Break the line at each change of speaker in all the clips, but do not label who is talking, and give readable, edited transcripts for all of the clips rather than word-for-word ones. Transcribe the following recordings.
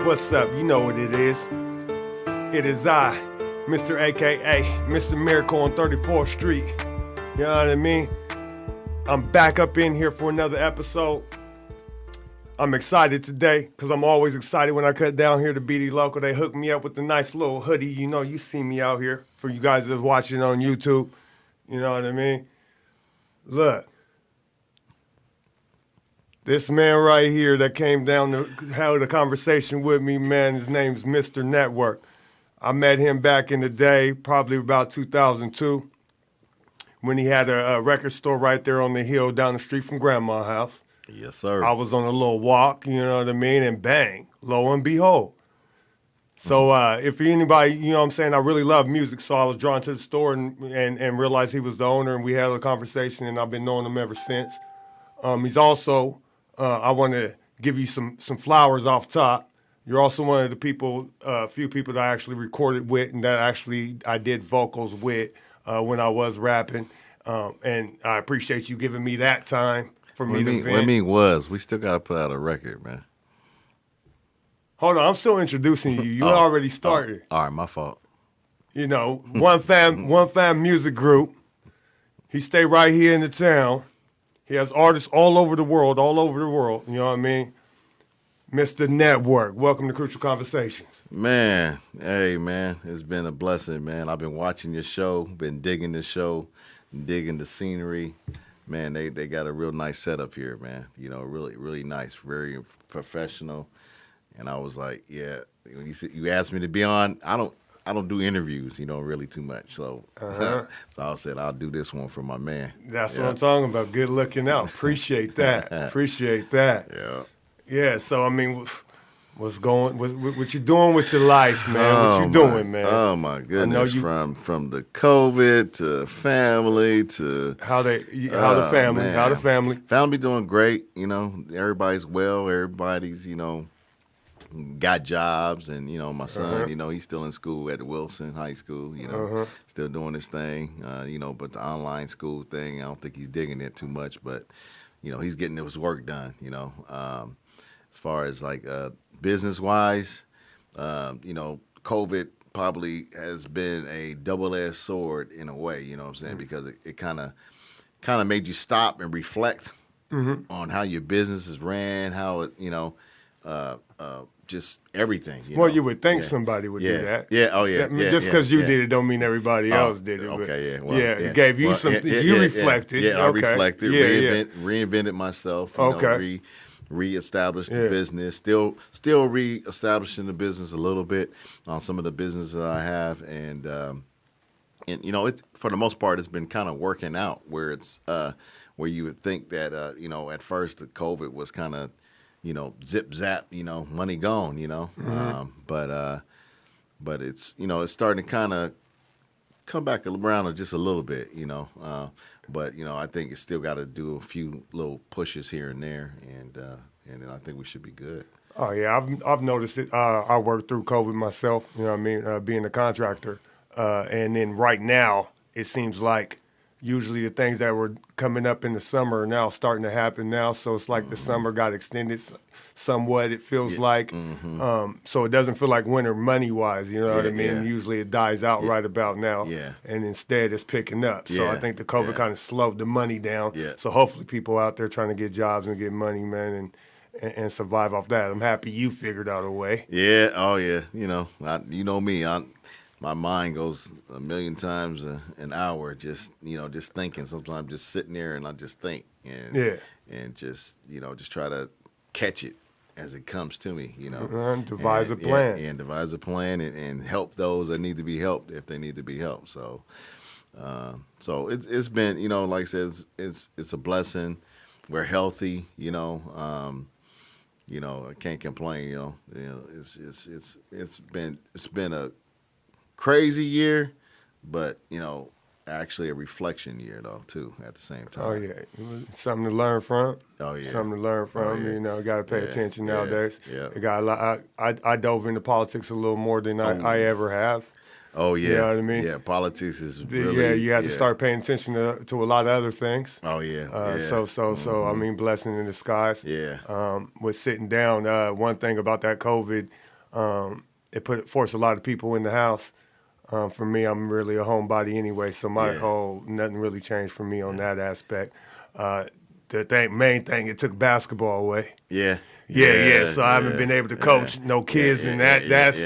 What's up? You know what it is. It is I, Mr. AKA Mr. Miracle on 34th Street. You know what I mean? I'm back up in here for another episode. I'm excited today because I'm always excited when I cut down here to BD Local. They hooked me up with a nice little hoodie. You know, you see me out here for you guys that's watching on YouTube. You know what I mean? Look. This man right here that came down to have a conversation with me, man, his name's Mr. Network. I met him back in the day, probably about 2002, when he had a record store right there on the hill down the street from Grandma's house.
Yes, sir.
I was on a little walk, you know what I mean, and bang, lo and behold. So if anybody, you know what I'm saying, I really love music, so I was drawn to the store and realized he was the owner, and we had a conversation, and I've been knowing him ever since. He's also... I want to give you some flowers off top. You're also one of the people, few people that I actually recorded with and that actually I did vocals with when I was rapping. And I appreciate you giving me that time for me to vent.
What I mean was, we still got to put out a record, man.
Hold on, I'm still introducing you. You already started.
All right, my fault.
You know, One Famm music group. He stay right here in the town. He has artists all over the world, you know what I mean? Mr. Network, welcome to Crucial Conversations.
Man, hey, man, it's been a blessing, man. I've been watching your show, been digging the show, digging the scenery. Man, they got a real nice setup here, man. You know, really, really nice, very professional. And I was like, yeah, when you asked me to be on, I don't do interviews, really too much. So, so I said I'll do this one for my man.
That's what I'm talking about. Good looking out. Appreciate that. Appreciate that.
Yeah.
Yeah. So I mean, what you doing with your life, man? What you doing, man?
Oh my goodness! From the COVID to family to
how the family.
Family doing great. Everybody's well. Everybody's got jobs, and my son, he's still in school at Wilson High School, still doing his thing, but the online school thing, I don't think he's digging it too much, but he's getting his work done. As far as like business wise, COVID probably has been a double-edged sword in a way, you know what I'm saying, because it kind of made you stop and reflect on how your business is ran, how it just everything.
You would think somebody would do that.
Yeah. Oh, yeah.
Just because you did it don't mean everybody else did it.
Okay. Yeah.
Well, it gave you something. You reflected.
Yeah. I reflected. Reinvented myself. Reestablished the business. Still reestablishing the business a little bit on some of the business that I have, and it's for the most part it's been kind of working out where it's where you would think that at first the COVID was kind of zip zap, money gone, but it's, it's starting to kind of come back around just a little bit, but I think it's still got to do a few little pushes here and there, and then I think we should be good.
Oh yeah, I've noticed it. I worked through COVID myself, being a contractor, and then right now it seems like usually the things that were coming up in the summer are now starting to happen now. So it's like the summer got extended somewhat, it feels like. So it doesn't feel like winter money-wise, you know what I mean?
Yeah.
Usually it dies out right about now.
Yeah.
And instead it's picking up. So I think the COVID kind of slowed the money down.
Yeah.
So hopefully people out there trying to get jobs and get money, man, and survive off that. I'm happy you figured out a way.
Yeah. Oh, yeah. You know me. My mind goes a million times an hour, just thinking. Sometimes I'm just sitting there and I just think, and just just try to catch it as it comes to me,
devise a plan,
and devise a plan, and help those that need to be helped if they need to be helped. So, it's been like I said, it's a blessing. We're healthy, I can't complain. It's been a crazy year, but actually a reflection year though too at the same time.
Oh yeah, something to learn from.
Oh yeah,
something to learn from. Got to pay attention nowadays.
Yeah,
it got a lot. I dove into politics a little more than I ever have.
Oh yeah,
you know what I mean.
Yeah, politics is really.
You have to start paying attention to a lot of other things.
Oh yeah.
So I mean, blessing in disguise.
Yeah.
With sitting down, one thing about that COVID. It forced a lot of people in the house. For me, I'm really a homebody anyway, so nothing really changed for me on that aspect. The main thing, it took basketball away.
Yeah.
Yeah. So I haven't been able to coach no kids, and that's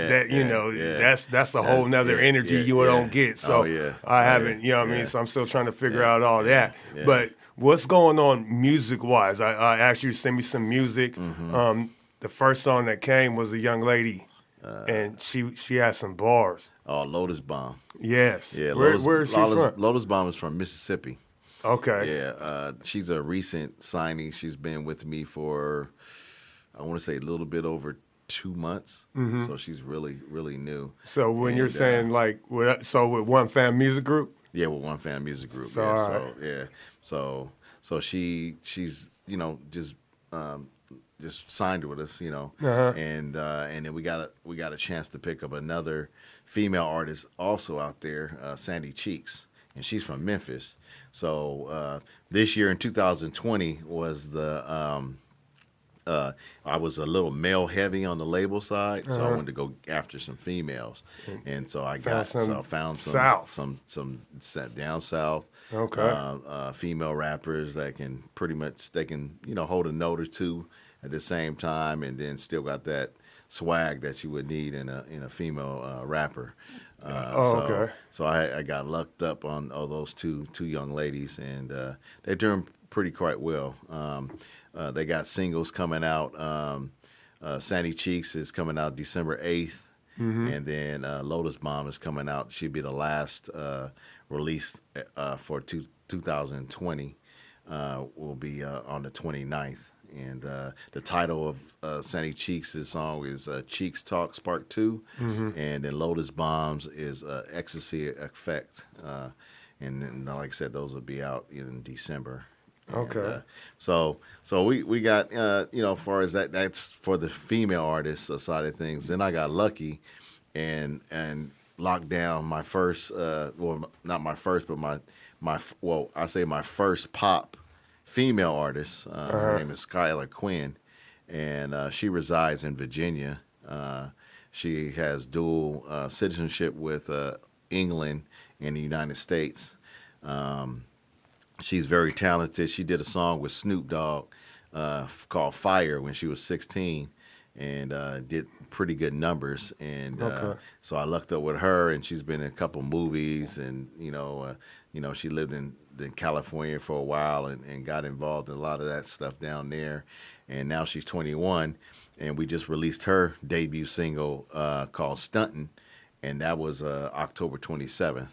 a whole nother energy you don't get. So I haven't, you know what I mean. So I'm still trying to figure out all that.
Yeah.
But what's going on music wise? I asked you to send me some music. The first song that came was a young lady, and she had some bars.
Oh, Lotus Bomb.
Yes.
Yeah.
Where is she from?
Lotus Bomb is from Mississippi.
Okay.
Yeah. She's a recent signing. She's been with me for, I want to say, a little bit over 2 months. So she's really, really new.
So when you're saying with One Famm Music Group?
Yeah, with One Famm Music Group.
So,
So she's just signed with us, and then we got a chance to pick up another female artist also out there, Sandy Cheeks, and she's from Memphis. So this year in 2020 was I was a little male heavy on the label side, so I wanted to go after some females, and so I found some down south, female rappers that can hold a note or two at the same time, and then still got that swag that you would need in a female rapper. So I got lucked up on all those two young ladies, and they're doing pretty quite well. They got singles coming out. Sandy Cheeks is coming out December 8th, and then Lotus Bomb is coming out. She'll be the last release for 2020. Will be on the 29th. And the title of Sandy Cheeks' song is Cheeks Talks Part 2, and then Lotus Bombs is Ecstasy Effect. And then, like I said, those will be out in December.
Okay.
And, so we got, as far as that's for the female artist side of things. Then I got lucky and locked down my first, not my first, but my first pop female artist. Her name is Skylar Quinn, and she resides in Virginia. She has dual citizenship with England and the United States. She's very talented. She did a song with Snoop Dogg called Fire when she was 16, and did pretty good numbers. And so I lucked up with her, and she's been in a couple movies, and she lived in California for a while and got involved in a lot of that stuff down there. And now she's 21, and we just released her debut single called Stuntin', and that was October 27th,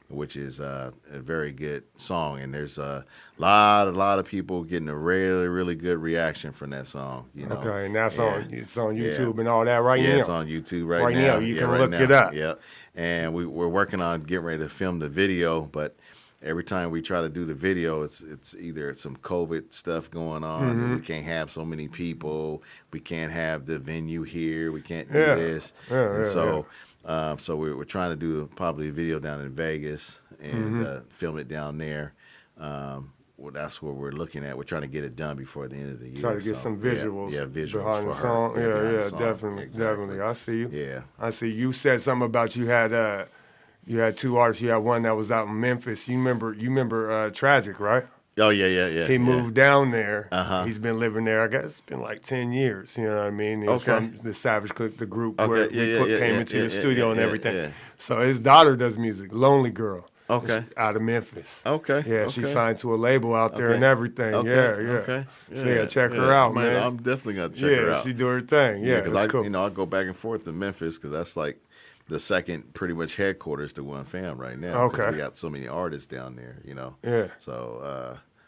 which is a very good song. And there's a lot of people getting a really, really good reaction from that song.
Okay, and that's it's on YouTube and all that now.
It's on YouTube right now.
You can look it up.
Yeah, and we're working on getting ready to film the video, but every time we try to do the video, it's either some COVID stuff going on, and we can't have so many people, we can't have the venue here, we can't do this, so we're trying to do probably a video down in Vegas and film it down there. That's what we're looking at. We're trying to get it done before the end of the year.
Try to get some visuals.
Visuals
behind
for
the song.
her.
Definitely,
Exactly.
definitely. I see you.
Yeah.
I see. You said something about you had two artists. You had one that was out in Memphis. You remember Tragic, right?
Oh, yeah.
He moved down there.
Uh-huh.
He's been living there, I guess it's been like 10 years, you know what I mean? He was from the Savage Click, the group where we came into the studio and everything.
Yeah.
So his daughter does music, Lonely Girl.
Okay.
Out of Memphis.
Okay.
Yeah, she signed to a label out there and everything.
Okay.
Yeah.
Okay.
So check her out, man.
I'm definitely gonna check her out.
Yeah, she do her thing. Yeah,
because
cool.
I go back and forth to Memphis because that's like the second pretty much headquarters to One Famm right now.
Okay.
We got so many artists down there,
Yeah.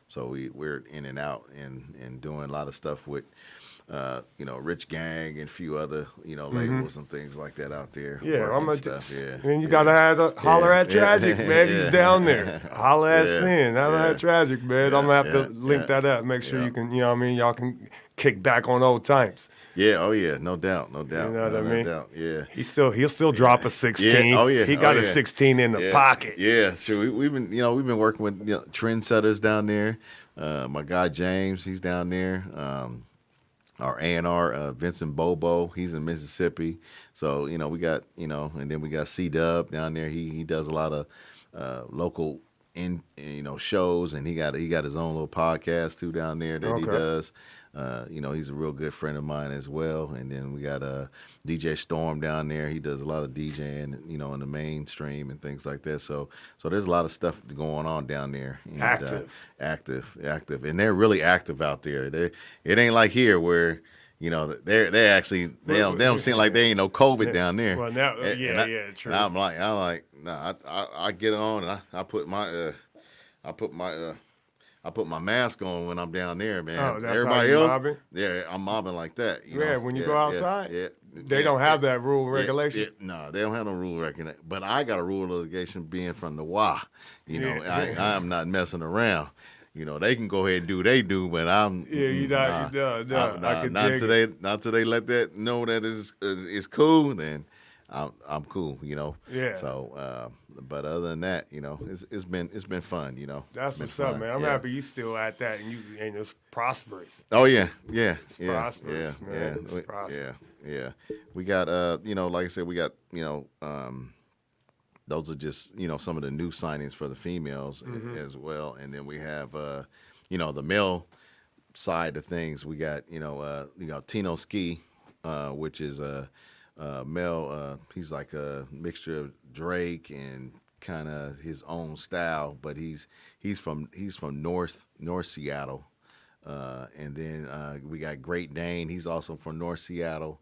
So we're in and out and doing a lot of stuff with Rich Gang and a few other, labels and things like that out there.
Yeah, and you
got
gotta have to holler at Tragic, man. He's down there. Holler at Sin. Holler at Tragic, man. I'm gonna have to link that up. Make sure you can, y'all can kick back on old times.
Yeah, oh yeah, no doubt.
You know what I mean?
Doubt. Yeah.
He'll still drop a 16.
Yeah. Oh yeah.
He got a 16 in the pocket.
Yeah. So we've been working with trendsetters down there. My guy James, he's down there. our A&R, Vincent Bobo. He's in Mississippi. So, we got, and then we got C-Dub down there. He does a lot of local shows, and he got his own little podcast too down there that he does. He's a real good friend of mine as well. And then we got DJ Storm down there. He does a lot of DJing, in the mainstream and things like that. So there's a lot of stuff going on down there. And, active, and they're really active out there. It ain't like here where they actually they don't seem like there ain't no COVID down there.
Well, now true.
And I'm like, nah. I get on and I put my mask on when I'm down there, man.
Oh, that's
Everybody
how you
else,
mobbing?
yeah, I'm mobbing like that.
When you go outside, they don't have that rule regulation.
No, they don't have no rule regulation. But I got a rule regulation being from the WA. I am not messing around. They can go ahead and do what they do, but I'm not today. Not today. Let that know that it's cool. Then I'm cool.
Yeah.
So, but other than that, it's been fun.
That's what's up, man. I'm happy you still at that and it's prosperous.
Oh yeah.
It's prosperous, man. It's prosperous.
Yeah. We got like I said, we got those are just some of the new signings for the females as well, and then we have the male side of things. We got Tino Ski, which is a male. He's like a mixture of Drake and kind of his own style, but he's from North Seattle, and then we got Great Dane. He's also from North Seattle.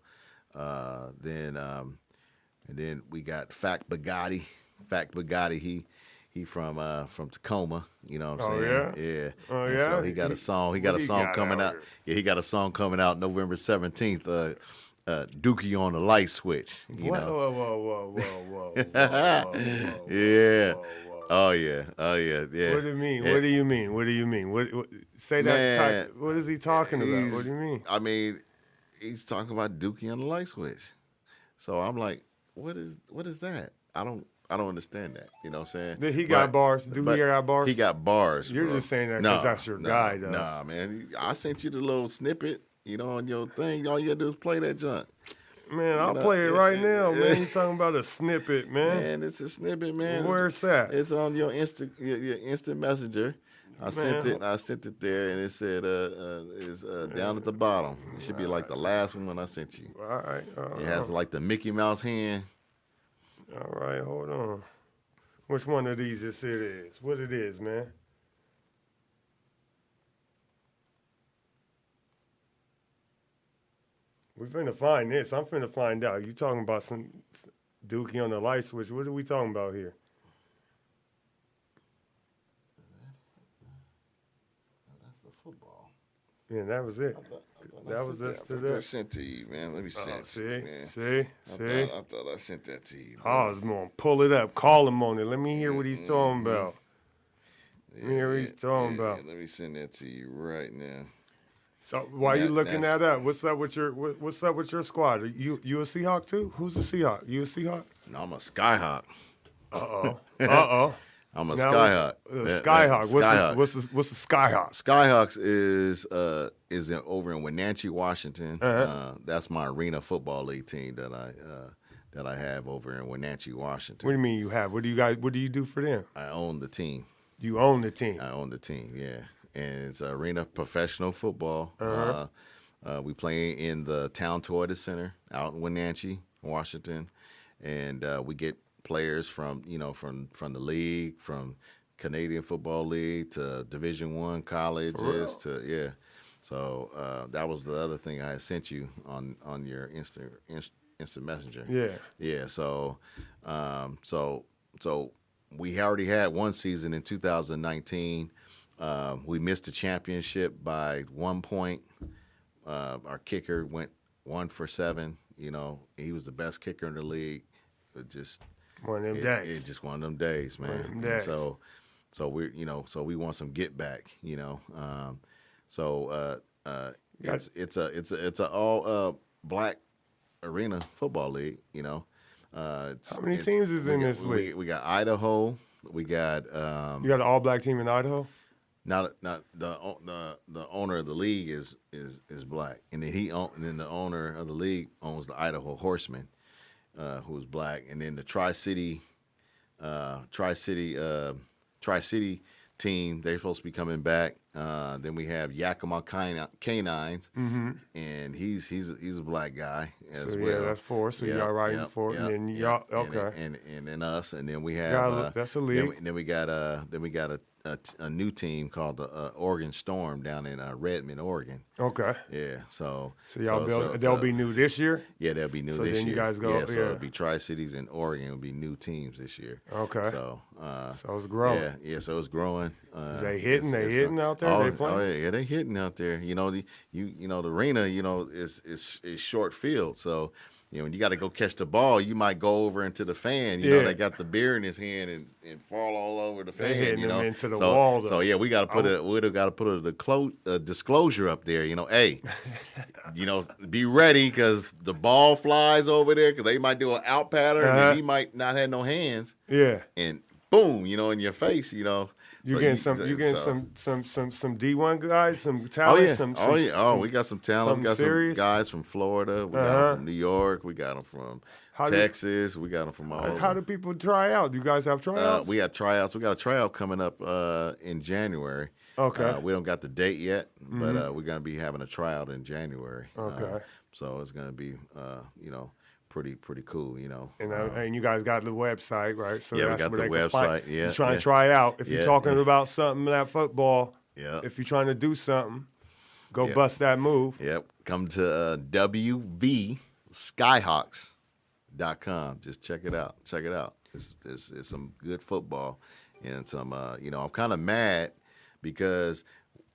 And then we got Fact Bugatti. He from Tacoma. You know what I'm saying? Yeah.
Oh
and
yeah.
So he got a song. He got a song coming out. Yeah, he got a song coming out November 17th. Dookie on the Light Switch.
Whoa.
Yeah. Oh yeah. What
do you mean? What do you mean? What say that?
Man,
What is he talking about? What do you mean?
I mean, he's talking about Dookie on the Light Switch. So I'm like, what is that? I don't understand that. You know what I'm saying?
He got bars. He got bars?
He got bars.
You're
bro.
just saying that because that's your guy, though.
Nah, man. I sent you the little snippet, on your thing. All you gotta do is play that junk.
Man, I'll play it right now, man. You talking about a snippet, man?
Man, it's a snippet, man.
Where's that?
It's on your instant messenger. I sent it there, and it said it's down at the bottom. It should be like the last one when I sent you.
All right.
It has like the Mickey Mouse hand.
All right, hold on. Which one of these it is? What it is, man? We finna find this. I'm finna find out. You talking about some Dookie on the Light Switch? What are we talking about here?
That's the football.
Yeah, that was it. That was us to that.
I sent to you, man. Let me see.
See?
I thought I sent that to you.
I was going to pull it up, call him on it. Let me hear what he's talking about. Let me hear what he's talking about.
Let me send that to you right now.
So while you looking that up, what's up with your squad? Are you a Seahawk too? Who's a Seahawk? You a Seahawk?
No, I'm a Skyhawk. I'm a
Skyhawk.
Skyhawk.
What's the Skyhawk?
Skyhawks is over in Wenatchee, Washington. That's my arena football league team that I have over in Wenatchee, Washington.
What do you mean you have? What do you do for them?
I own the team.
You own the team.
I own the team. Yeah, and it's arena professional football. We play in the Town Toyota Center out in Wenatchee, Washington, and we get players from the league, from Canadian Football League to Division I colleges to So that was the other thing I had sent you on your instant messenger. Yeah. So we already had one season in 2019. We missed the championship by 1 point. Our kicker went 1 for 7. He was the best kicker in the league. It just
one of them days.
It's just one of them days, man. So we want some get back. It's a all black arena football league.
How many teams is in this league?
We got Idaho. We got
you got an all black team in Idaho.
Not the owner of the league is black, and then and then the owner of the league owns the Idaho Horsemen, who's black, and then the Tri City team, they're supposed to be coming back. Then we have Yakima Canines, and he's a black guy as well.
Yeah, that's four. So y'all riding four, and then y'all okay,
and then us, and then we have
that's a league.
Then we got a new team called the Oregon Storm down in Redmond, Oregon.
Okay.
Yeah. So
they'll be new this year.
Yeah, they'll be new this year.
So then you guys go.
Yeah. So it'll be Tri-Cities and Oregon will be new teams this year.
Okay.
So
it's growing.
Yeah. So it's growing.
They hitting out there. They playing.
Oh yeah, they hitting out there. You know the arena is short field. So when you got to go catch the ball, you might go over into the fan. You know, they got the beer in his hand and fall all over the fan.
They hitting him into the
so,
wall. Though.
So yeah, we got to put a disclosure up there. Hey, be ready because the ball flies over there because they might do an out pattern and he might not have no hands.
Yeah.
And boom, in your face.
You getting some D1 guys, some talent.
We got some talent. We got
serious?
Some guys from Florida. We got them from New York. We got them from Texas. We got them from all over.
How do people try out? Do you guys have tryouts?
We got tryouts. We got a tryout coming up in January.
Okay.
We don't got the date yet, but we're gonna be having a tryout in January.
Okay.
So it's gonna be pretty cool,
And you guys got the website, right? So
yeah,
that's
we got
where
the
they
website. Yeah,
you're trying to try it out. If you're talking about something that football, if you're trying to do something, go bust that move.
Yep. Come to WVSkyhawks.com. Just check it out. It's some good football and some. I'm kind of mad because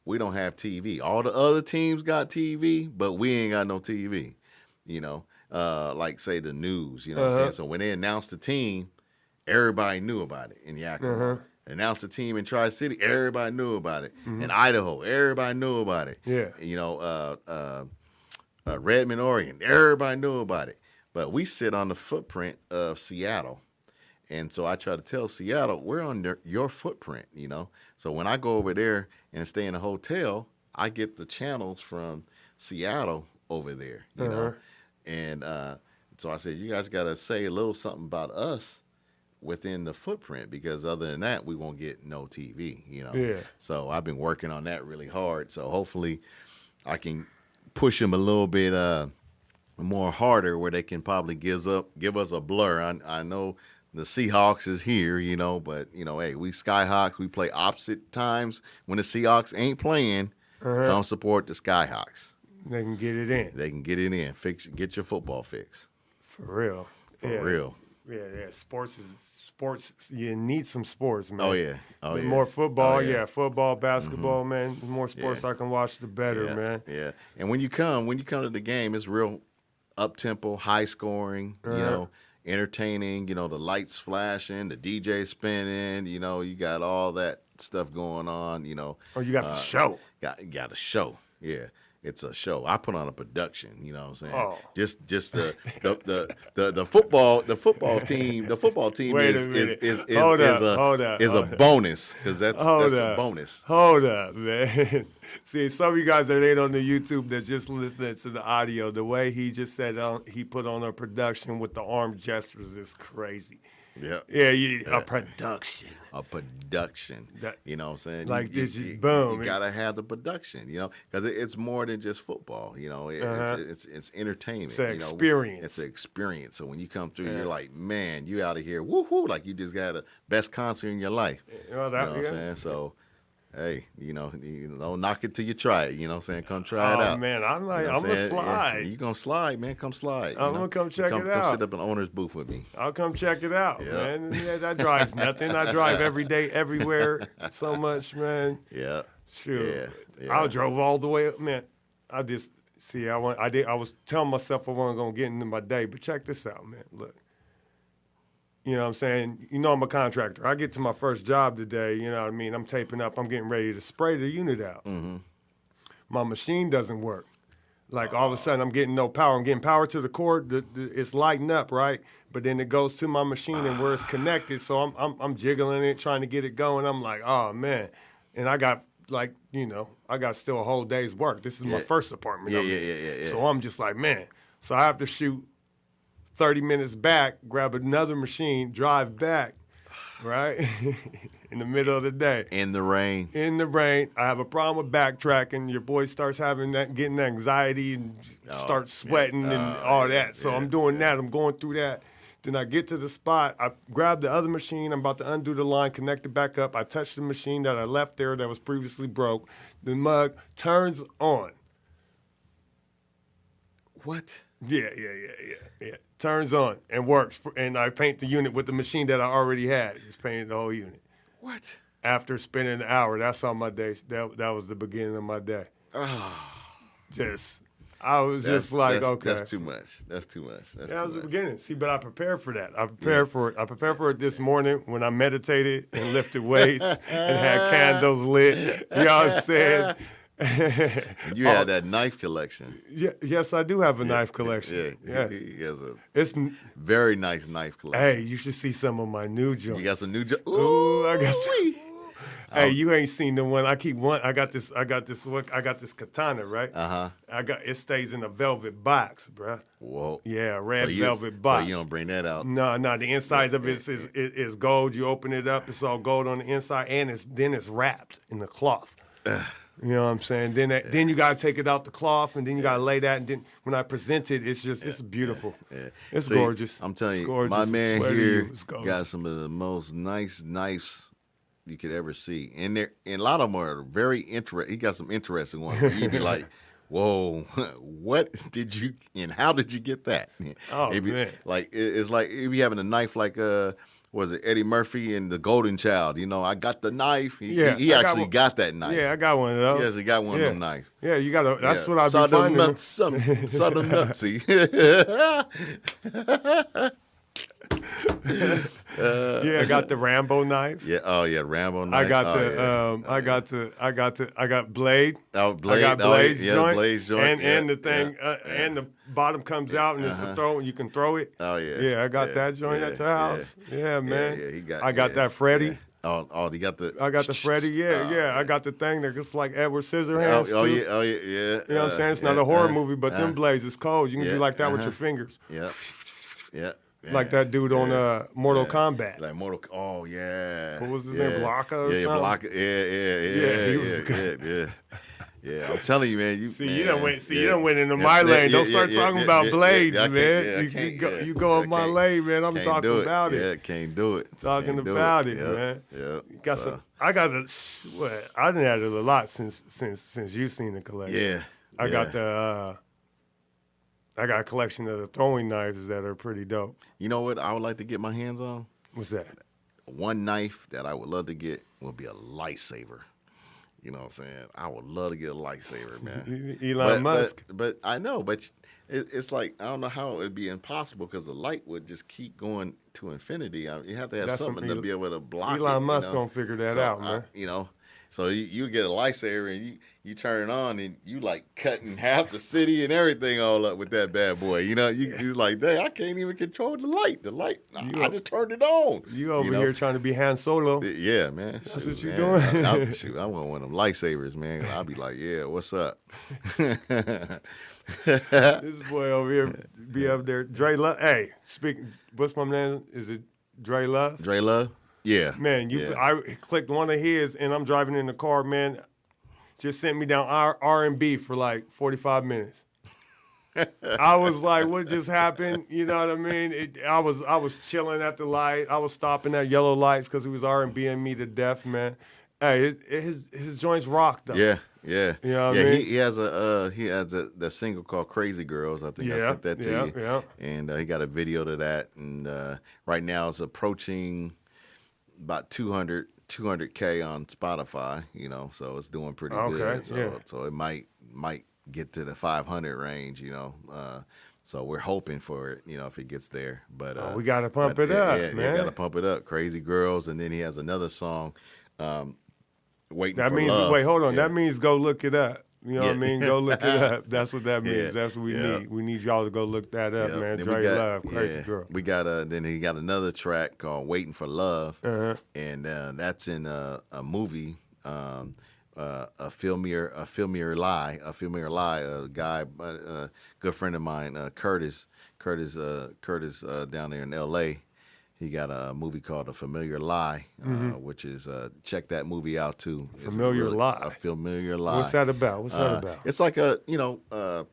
we don't have TV. All the other teams got TV, but we ain't got no TV. Like say the news, what I'm saying? So when they announced the team, everybody knew about it in Yakima. Announced the team in Tri-City, everybody knew about it. In Idaho, everybody knew about it.
Yeah.
Redmond, Oregon, everybody knew about it. But we sit on the footprint of Seattle. And so I try to tell Seattle, we're on your footprint, So when I go over there and stay in a hotel, I get the channels from Seattle over there, you know. And so I said, you guys got to say a little something about us within the footprint because other than that, we won't get no TV,
Yeah.
So I've been working on that really hard. So hopefully I can push them a little bit more harder where they can probably give us a blur. I know the Seahawks is here, but, hey, we Skyhawks, we play opposite times. When the Seahawks ain't playing, come support the Skyhawks.
They can get it in.
They can get it in. Get your football fix.
For real.
For real.
Yeah. Sports. You need some sports, man.
Oh yeah.
More football. Football, basketball, man. The more sports I can watch, the better, man.
Yeah. And when you come to the game, it's real up tempo, high scoring. Entertaining. The lights flashing, the DJ spinning. You got all that stuff going on.
Oh, you got the show.
Got a show. Yeah. It's a show. I put on a production, you know what I'm saying?
Oh.
Just the football team. The football team is a bonus because that's a bonus.
Hold up, man. See, some of you guys that ain't on the YouTube that just listening to the audio, the way he just said he put on a production with the arm gestures is crazy.
Yeah.
A production.
A production. You know what I'm saying?
Like boom.
You gotta have the production, because it's more than just football. It's entertainment.
It's an experience.
It's an experience. So when you come through, you're like, man, you out of here, woohoo! Like you just got the best concert in your life. You know what I'm saying? So. Hey, knock it till you try it. You know what I'm saying? Come try it out.
Oh, man, I'm going to slide.
Yeah, you going to slide, man. Come slide.
I'm going to come check it out.
Come sit up in the owner's booth with me.
I'll come check it out, man. Yeah, that drives nothing. I drive every day, everywhere so much, man.
Yeah.
Sure.
Yeah.
I drove all the way up, man. I just, see, I was telling myself I wasn't going to get into my day, but check this out, man. Look. You know what I'm saying? I'm a contractor. I get to my first job today, you know what I mean? I'm taping up. I'm getting ready to spray the unit out. Mm-hmm. My machine doesn't work. Like all of a sudden I'm getting no power. I'm getting power to the cord. It's lighting up, right? But then it goes to my machine and where it's connected. So I'm jiggling it, trying to get it going. I'm like, oh, man. And I got like, I got still a whole day's work. This is my first apartment.
Yeah.
So I'm just like, man. So I have to shoot 30 minutes back, grab another machine, drive back, right? In the middle of the day.
In the rain.
In the rain. I have a problem with backtracking. Your boy starts getting anxiety and starts sweating and all that. So I'm doing that. I'm going through that. Then I get to the spot. I grab the other machine. I'm about to undo the line, connect it back up. I touch the machine that I left there that was previously broke. The mug turns on.
What?
Yeah. Turns on and works. And I paint the unit with the machine that I already had. Just painted the whole unit.
What?
After spending an hour. That's on my day. That was the beginning of my day. I was just like, okay.
That's too much. That's too much.
That was the beginning. See, but I prepared for that. I prepared for it. I prepared for it this morning when I meditated and lifted weights and had candles lit. You know what I'm saying?
You had that knife collection.
Yes, I do have a knife collection.
Yeah. He has a very nice knife collection.
Hey, you should see some of my new joints.
You got some new joints?
Ooh, I got some. Hey, you ain't seen the one. I got this katana, right? It stays in a velvet box, bruh.
Whoa.
Yeah, red velvet box.
So you don't bring that out.
No, the inside of it is gold. You open it up, it's all gold on the inside, and it's wrapped in the cloth. You know what I'm saying? Then you gotta take it out the cloth, and then you gotta lay that, and then when I present it, it's beautiful. It's gorgeous.
I'm telling you,
gorgeous.
my man here got some of the most nice knives you could ever see, and a lot of them are very interesting. He got some interesting ones. Where you'd be like, "Whoa, what did you and how did you get that?"
Man,
like it's like he'd be having a knife like was it Eddie Murphy and the Golden Child? I got the knife. He actually got that knife.
Yeah, I got one of those.
He actually got one of them knives.
Yeah, you got to. That's what I've been finding.
Southern nutsy.
I got the Rambo knife.
Yeah, Rambo knife.
I got blade.
Oh, blade.
I got blades joint.
Blades joint.
And the thing, and the bottom comes out and it's a throw, and you can throw it.
Oh yeah.
Yeah, I got that joint at the house. Yeah, man.
Yeah,
I got that Freddy.
Yeah. Oh, you got the.
I got the Freddy. Yeah. I got the thing that looks like Edward Scissorhands.
Oh yeah.
You know what I'm saying? It's not a horror movie, but them blades is cold. You can do like that with your fingers.
Yeah.
Like that dude on Mortal Kombat.
Like Oh yeah.
What was his name? Blanca or something?
Blanca. Yeah.
He was good.
Yeah. I'm telling you, man.
You done went into my lane. Don't start talking about blades, man. You go up my lane, man. I'm talking about it.
Yeah, can't do it.
Talking about it, man.
Yeah.
I got I done had it a lot since you've seen the collection.
Yeah.
I got a collection of the throwing knives that are pretty dope.
You know what I would like to get my hands on?
What's that?
One knife that I would love to get would be a lightsaber. You know what I'm saying? I would love to get a lightsaber, man.
Elon Musk.
But I know, but it's like, I don't know how it would be impossible because the light would just keep going to infinity. You have to have something to be able to block
Elon Musk going to figure that out, man.
So you get a lightsaber and you turn it on and you like cutting half the city and everything all up with that bad boy. You like, dang, I can't even control the light. I just turned it on.
You over here trying to be Han Solo.
Yeah, man.
That's what you doing.
I want one of them lightsabers, man. I'll be like, yeah, what's up?
This boy over here be up there. Dre Love. Hey, what's my name? Is it Dre Love?
Dre Love? Yeah.
Man, I clicked one of his, and I'm driving in the car, man. Just sent me down R&B for like 45 minutes. I was like, what just happened? You know what I mean? I was chilling at the light. I was stopping at yellow lights because he was R&Bing me to death, man. Hey, his joints rock though.
Yeah.
You know what I mean?
He has that single called Crazy Girls. I think I sent that to you.
Yeah.
And he got a video to that. And right now it's approaching about 200K on Spotify, so it's doing pretty good. So it might get to the 500 range, so we're hoping for it, if it gets there. But
we gotta pump it up, man.
Yeah, gotta pump it up. Crazy Girls, and then he has another song, Waiting
that
for
means,
Love.
Wait, hold on.
Yeah.
That means go look it up. You know what I mean? Go look it up. That's what that means.
Yeah.
That's what we need. We need y'all to go look that up, man. Dre Love, Crazy Girl.
We got then he got another track called "Waiting for Love," and that's in a movie a filmier lie, a guy, good friend of mine, Curtis down there in L.A. He got a movie called A Familiar Lie, which is check that movie out too.
Familiar Lie.
A Familiar Lie.
What's that about?
It's like a a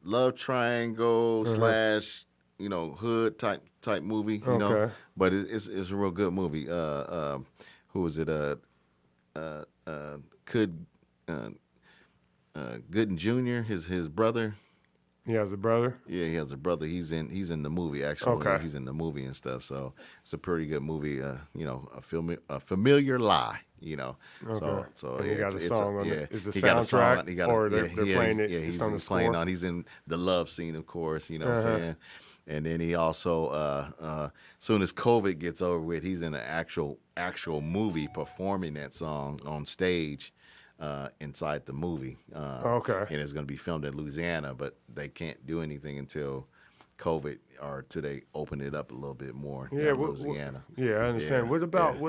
love triangle slash hood type movie.
Okay.
But it's a real good movie. Who was it? Gooden Jr. His brother.
He has a brother.
Yeah, he has a brother. He's in the movie actually.
Okay.
He's in the movie and stuff. So it's a pretty good movie. A familiar lie.
Okay.
So
and he got a song on it. Is the
he
soundtrack or they're playing it?
He's
on the
playing
score?
on. He's in the love scene, of course. You know what I'm saying. And then he also, soon as COVID gets over with, he's in an actual movie performing that song on stage. Inside the movie.
Okay.
And it's going to be filmed in Louisiana, but they can't do anything until COVID or till they open it up a little bit more in Louisiana.
I understand.
Yeah,
What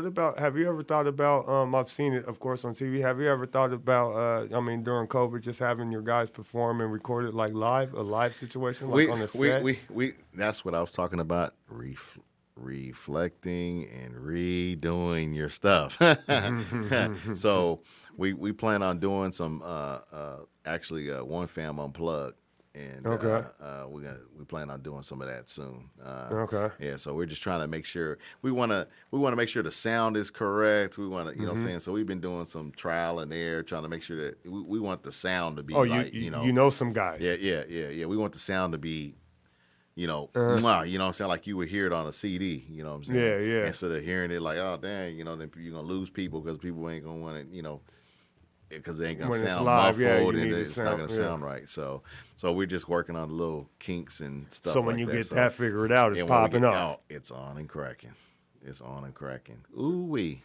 about, have you ever thought about, I've seen it, of course, on TV. Have you ever thought about, during COVID, just having your guys perform and record it like a live situation, like on a set?
We that's what I was talking about, reflecting and redoing your stuff. So we plan on doing some actually One Famm Unplugged, and we plan on doing some of that soon. Yeah, so we're just trying to make sure we want to make sure the sound is correct. We want to, you know what I'm saying? So we've been doing some trial and error, trying to make sure that we want the sound to be
you know some guys.
Yeah. We want the sound to be mwah, you know what I'm saying? Like you would hear it on a CD, you know what I'm saying?
Yeah.
Instead of hearing it like, oh, dang, then you're going to lose people because people ain't going to want it, because they ain't going to sound muffled and it's not going to sound right. So we're just working on the little kinks and stuff
So when
like
you
that.
get that figured out, it's popping off.
It's on and cracking. It's on and cracking. Ooh-wee.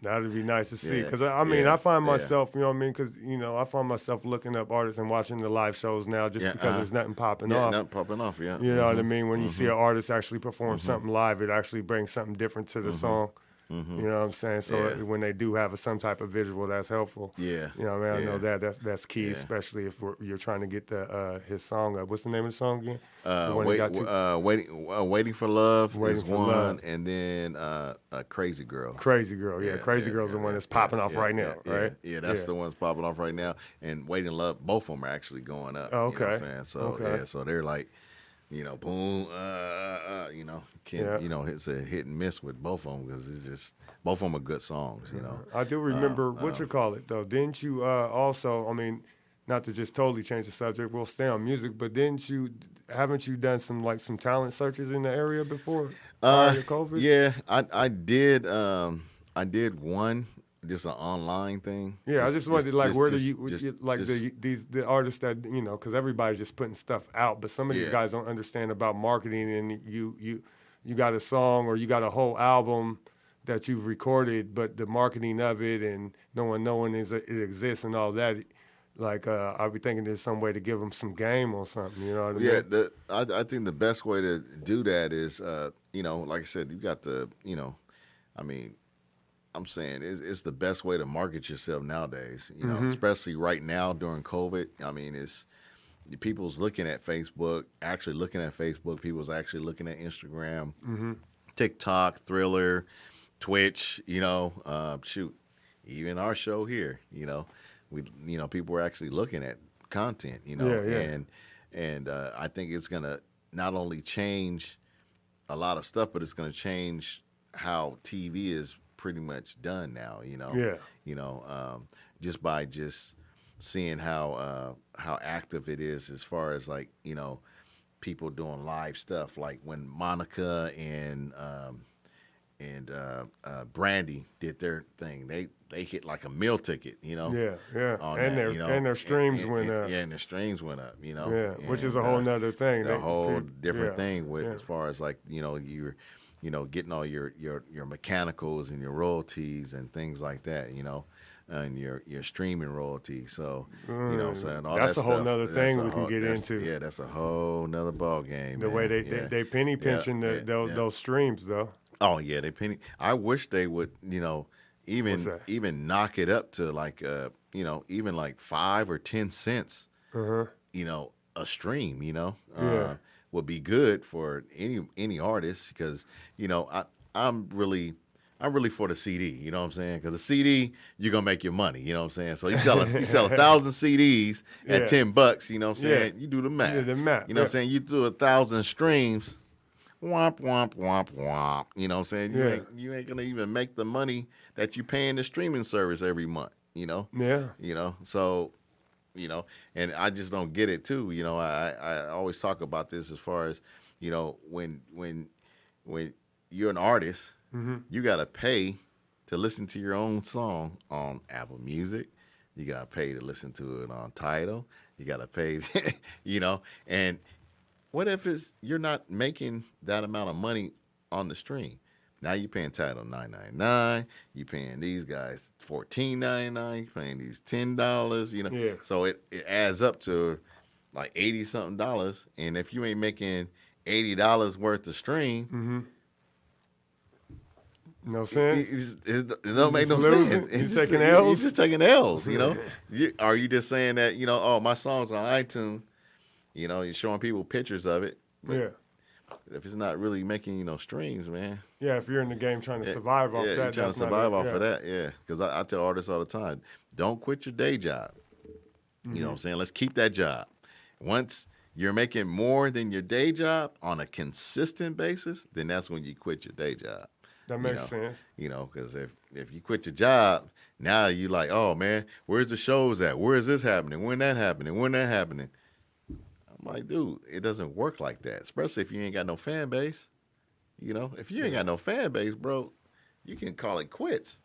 That'd be nice to see.
Yeah,
Because, I find myself, because, I find myself looking up artists and watching the live shows now just because there's nothing popping off.
Nothing popping off, yeah.
You know what I mean? When you see an artist actually perform something live, it actually brings something different to the song. You know what I'm saying? So when they do have some type of visual, that's helpful.
Yeah.
You know what I mean? I know that's key, especially if you're trying to get his song up. What's the name of the song again?
Waiting for Love
Waiting
is
for
one,
Love.
and then Crazy Girl.
Crazy Girl, Crazy Girl's the one that's popping off right now, right?
Yeah, that's the one that's popping off right now. And Waiting Love, both of them are actually going up.
Oh, okay.
You know what I'm saying? So so they're like, boom, it's a hit and miss with both of them because it's just both of them are good songs.
I do remember what you call it though. Didn't you also? Not to just totally change the subject, we'll stay on music. But haven't you done some talent searches in the area before prior to COVID?
Yeah, I did. I did one. Just an online thing.
Yeah, I just wondered, the artists that because everybody's just putting stuff out, but some of these guys don't understand about marketing, and you got a song or you got a whole album that you've recorded, but the marketing of it and no one knowing it exists and all that. Like I'd be thinking there's some way to give them some game or something. You know what I mean?
Yeah, I think the best way to do that is like I said, you got the I'm saying it's the best way to market yourself nowadays, especially right now during COVID. It's people's looking at Facebook, people's actually looking at Instagram, TikTok, Thriller, Twitch, shoot, even our show here, we people are actually looking at content, and I think it's gonna not only change a lot of stuff, but it's gonna change how TV is pretty much done now, just by seeing how active it is as far as like, people doing live stuff, like when Monica and Brandy did their thing, they hit like a meal ticket,
and their streams went up.
Yeah, and their streams went up,
which is a whole nother thing.
A whole different thing with as far as like, you're getting all your mechanicals and your royalties and things like that, and your streaming royalties. So, so and all
that's
that
a whole
stuff,
nother thing we can get into.
Yeah, that's a whole nother ball game.
The way they penny pinching those streams though.
Oh yeah, they penny. I wish they would, even knock it up to like even like 5 or 10 cents, a stream, would be good for any artist because I'm really for the CD, you know what I'm saying? Because the CD, you're gonna make your money, you know what I'm saying? So you sell 1,000 CDs at $10, you know what I'm saying? You do the math.
Yeah, the math.
You know what I'm saying? You do 1,000 streams, womp womp womp womp. You know what I'm saying? You ain't gonna even make the money that you paying the streaming service every month,
Yeah.
So, and I just don't get it too. I always talk about this as far as, when you're an artist, you gotta pay to listen to your own song on Apple Music. You gotta pay to listen to it on Tidal. You gotta pay, and what if you're not making that amount of money on the stream? Now you're paying Tidal $9.99. You're paying these guys $14.99. You're paying these $10.
Yeah.
So it adds up to like $80 something. And if you ain't making $80 worth of stream,
no sense.
It don't make no sense.
You're taking L's.
You're just taking L's. Are you just saying that oh, my song's on iTunes? You're showing people pictures of it.
Yeah.
If it's not really making, streams, man.
Yeah, if you're in the game trying to survive off that.
You're trying to survive off of that, yeah. Because I tell artists all the time, don't quit your day job. You know what I'm saying? Let's keep that job. Once you're making more than your day job on a consistent basis, then that's when you quit your day job.
That makes sense.
Because if you quit your job, now you like, oh, man, where's the shows at? Where is this happening? When that happening? When that happening? I'm like, dude, it doesn't work like that, especially if you ain't got no fan base. If you ain't got no fan base, bro, you can call it quits,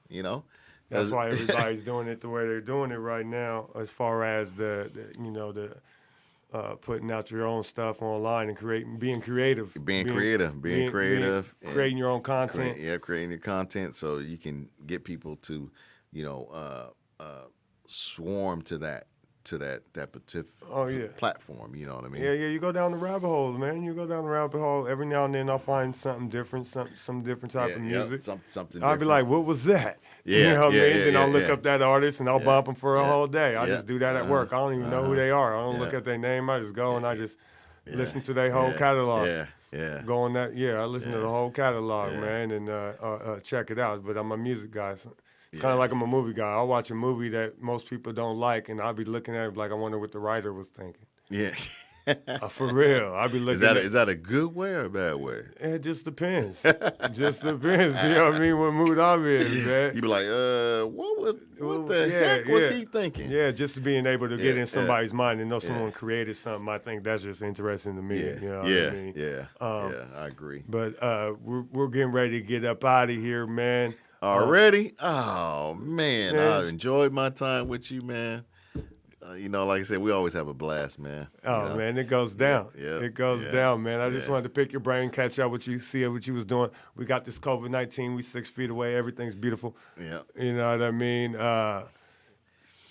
That's why everybody's doing it the way they're doing it right now, as far as the putting out your own stuff online and being creative.
Being creative.
Creating your own content.
Creating your content so you can get people to, swarm to that particular platform, you know what I mean?
Yeah, you go down the rabbit hole, man. You go down the rabbit hole. Every now and then I'll find something different, some different type of music.
Something
I'll be like, what was that? You know what I mean? Then I'll look up that artist and I'll bump them for a whole day. I just do that at work. I don't even know who they are. I don't look at their name. I just go and I just listen to their whole catalog. I listen to the whole catalog, man, and check it out. But I'm a music guy. So it's kind of like I'm a movie guy. I'll watch a movie that most people don't like, and I'll be looking at it like I wonder what the writer was thinking.
Yeah.
For real. I'll be looking
Is that a good way or a bad way?
It just depends. Just depends. You know what I mean? What mood I'm in, man.
You be like, what the heck was he thinking?
Yeah, just being able to get in somebody's mind and know someone created something, I think that's just interesting to me. You know what I mean?
I agree.
But we're getting ready to get up out of here, man.
Already? Oh, man. I enjoyed my time with you, man. Like I said, we always have a blast, man.
Oh, man, it goes down. It goes down, man. I just wanted to pick your brain, catch up with you, see what you was doing. We got this COVID-19. We 6 feet away. Everything's beautiful.
Yeah.
You know what I mean?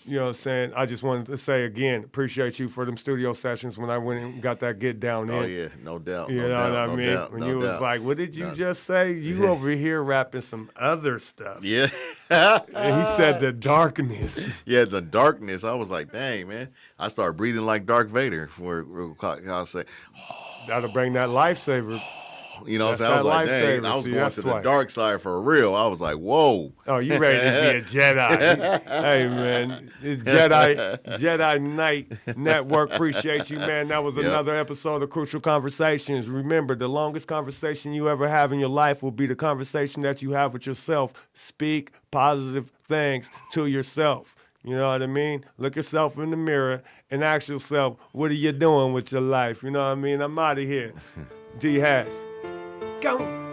You know what I'm saying? I just wanted to say again, appreciate you for them studio sessions when I went and got that get down in.
Oh, yeah, no doubt.
You know what I mean? When you was like, what did you just say? You over here rapping some other stuff.
Yeah.
And he said the darkness.
Yeah, the darkness. I was like, dang, man. I started breathing like Darth Vader. I'll say,
that'll bring that lifesaver.
You know what I'm saying? I was like, dang, I was going to the dark side for real. I was like, whoa.
Oh, you ready to be a Jedi. Hey, man. It's Jedi Knight Network. Appreciate you, man. That was another episode of Crucial Conversations. Remember, the longest conversation you ever have in your life will be the conversation that you have with yourself. Speak positive things to yourself. You know what I mean? Look yourself in the mirror and ask yourself, what are you doing with your life? You know what I mean? I'm out of here. D. Harris. Go.